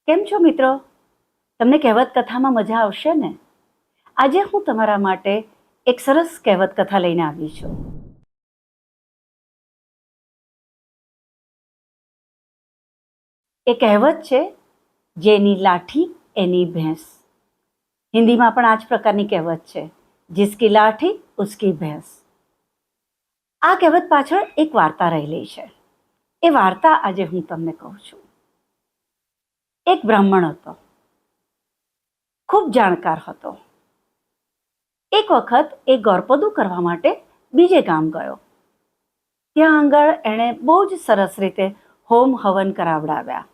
કેમ છો મિત્રો? તમને કહેવત કથામાં મજા આવશે ને? આજે હું તમારા માટે એક સરસ કહેવત કથા લઈને આવી છું. એ કહેવત છે, જેની લાઠી એની ભેંસ. હિન્દીમાં પણ આ જ પ્રકારની કહેવત છે, જિસકી લાઠી ઉસકી ભેંસ. આ કહેવત પાછળ એક વાર્તા રહેલી છે. એ વાર્તા આજે હું તમને કહું છું. એક બ્રાહ્મણ હતો, ખૂબ જાણકાર હતો. એક વખત એ ગોરપદું કરવા માટે બીજે ગામ ગયો. ત્યાં આગળ એણે બહુ જ સરસ રીતે હોમ હવન કરાવડાવ્યા.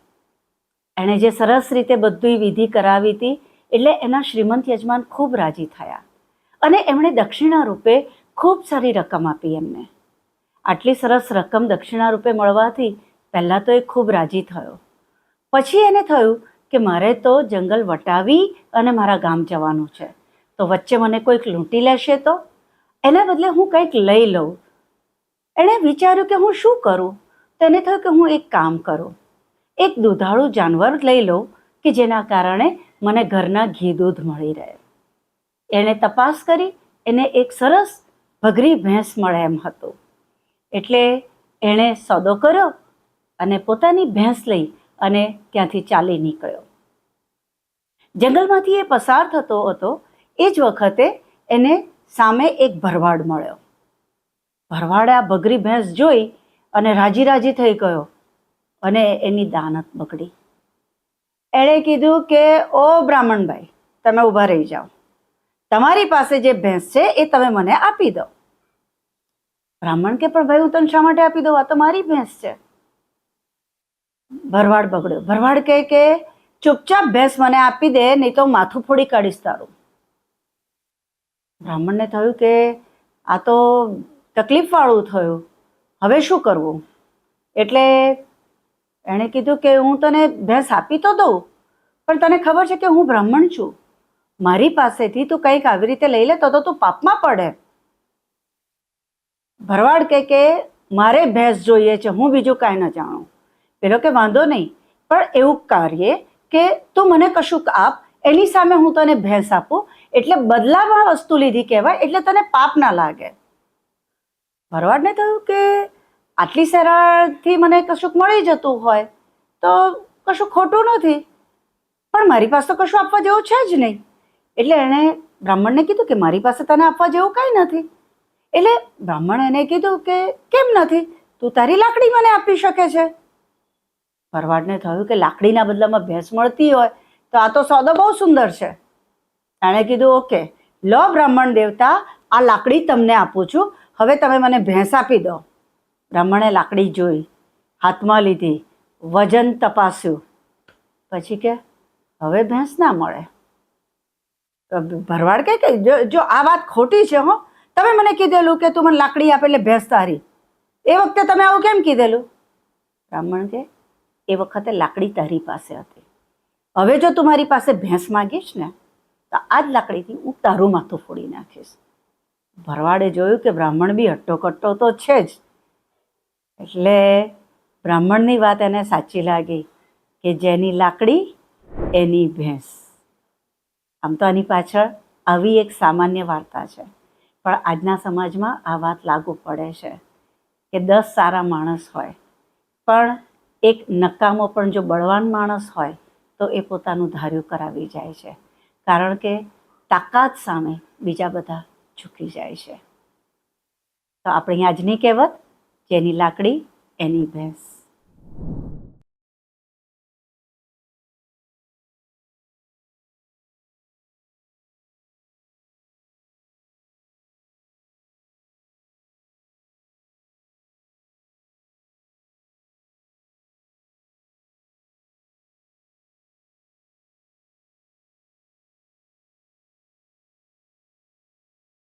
એણે જે સરસ રીતે બધી વિધિ કરાવી હતી, એટલે એના શ્રીમંત યજમાન ખૂબ રાજી થયા અને એમણે દક્ષિણા રૂપે ખૂબ સારી રકમ આપી એમને. આટલી સરસ રકમ દક્ષિણા રૂપે મળવાથી પહેલાં તો એ ખૂબ રાજી થયો. પછી એને થયું કે મારે તો જંગલ વટાવી અને મારા ગામ જવાનું છે, તો વચ્ચે મને કોઈક લૂંટી લેશે તો એના બદલે હું કંઈક લઈ લઉં. એણે વિચાર્યું કે હું શું કરું? તો એને થયું કે હું એક કામ કરું, એક દૂધાળું જાનવર લઈ લઉં કે જેના કારણે મને ઘરના ઘી દૂધ મળી રહે. એણે તપાસ કરી, એને એક સરસ ભગરી ભેંસ મળે એમ હતું. એટલે એણે સોદો કર્યો અને પોતાની ભેંસ લઈ અને ત્યાંથી ચાલી નીકળ્યો. જંગલમાંથી એ પસાર થતો હતો. એ જ વખતે એને સામે એક ભરવાડ મળ્યો. ભરવાડે આ ભગરી ભેંસ જોઈ અને રાજી રાજી થઈ ગયો અને એની દાનત બગડી. એણે કીધું કે ઓ બ્રાહ્મણભાઈ, તમે ઊભા રહી જાઓ, તમારી પાસે જે ભેંસ છે એ તમે મને આપી દો. બ્રાહ્મણ કે પણ ભાઈ, હું તને શા માટે આપી દઉં? આ તો મારી ભેંસ છે. ભરવાડ બગડ્યો. ભરવાડ કહે કે ચૂપચાપ ભેંસ મને આપી દે, નહીં તો માથું ફોડી કાઢીશ તારું. બ્રાહ્મણને થયું કે આ તો તકલીફવાળું થયું, હવે શું કરવું? એટલે એણે કીધું કે હું તને ભેંસ આપી તો દઉં, પણ તને ખબર છે કે હું બ્રાહ્મણ છું, મારી પાસેથી તું કંઈક આવી રીતે લઈ લે તો તું પાપમાં પડે. ભરવાડ કે મારે ભેંસ જોઈએ છે, હું બીજું કાંઈ ન જાણું. પેલો કે વાંધો નહીં, પણ એવું કાર્ય કે તું મને કશુંક આપ, એની સામે હું તને ભેંસ આપું, એટલે બદલામાં વસ્તુ લીધી કહેવાય, એટલે તને પાપ ના લાગે. ભરવાડને થયું કે આટલી સરળથી મને કશુંક મળી જતું હોય તો કશું ખોટું નથી, પણ મારી પાસે તો કશું આપવા જેવું છે જ નહીં. એટલે એણે બ્રાહ્મણને કીધું કે મારી પાસે તને આપવા જેવું કાંઈ નથી. એટલે બ્રાહ્મણે એને કીધું કે કેમ નથી? તું તારી લાકડી મને આપી શકે છે. ભરવાડને થયું કે લાકડીના બદલામાં ભેંસ મળતી હોય તો આ તો સોદો બહુ સુંદર છે. એણે કીધું ઓકે, લો બ્રાહ્મણ દેવતા, આ લાકડી તમને આપું છું, હવે તમે મને ભેંસ આપી દો. બ્રાહ્મણે લાકડી જોઈ, હાથમાં લીધી, વજન તપાસ્યું, પછી કે હવે ભેંસ ના મળે. ભરવાડ કે જો આ વાત ખોટી છે, હો, તમે મને કીધેલું કે તું મને લાકડી આપે એટલે ભેંસ તારી, એ વખતે તમે આવું કેમ કીધેલું? બ્રાહ્મણ કે એ વખતે લાકડી તારી પાસે હતી, હવે જો તું મારી પાસે ભેંસ માગીશ ને તો આ જ લાકડીથી હું તારું માથું ફોડી નાખીશ. ભરવાડે જોયું કે બ્રાહ્મણ બી હટ્ટો કટ્ટો તો છે જ, એટલે બ્રાહ્મણની વાત એને સાચી લાગી કે જેની લાકડી એની ભેંસ. આમ તો આની પાછળ આવી એક સામાન્ય વાર્તા છે, પણ આજના સમાજમાં આ વાત લાગુ પડે છે કે 10 સારા માણસ હોય, પણ એક નકામો પણ જો બળવાન માણસ હોય તો એ પોતાનું ધાર્યું કરાવી જાય છે, કારણ કે તાકાત સામે બીજા બધા ઝૂકી જાય છે. તો આપણી આજની કહેવત, જેની લાકડી એની ભેંસ.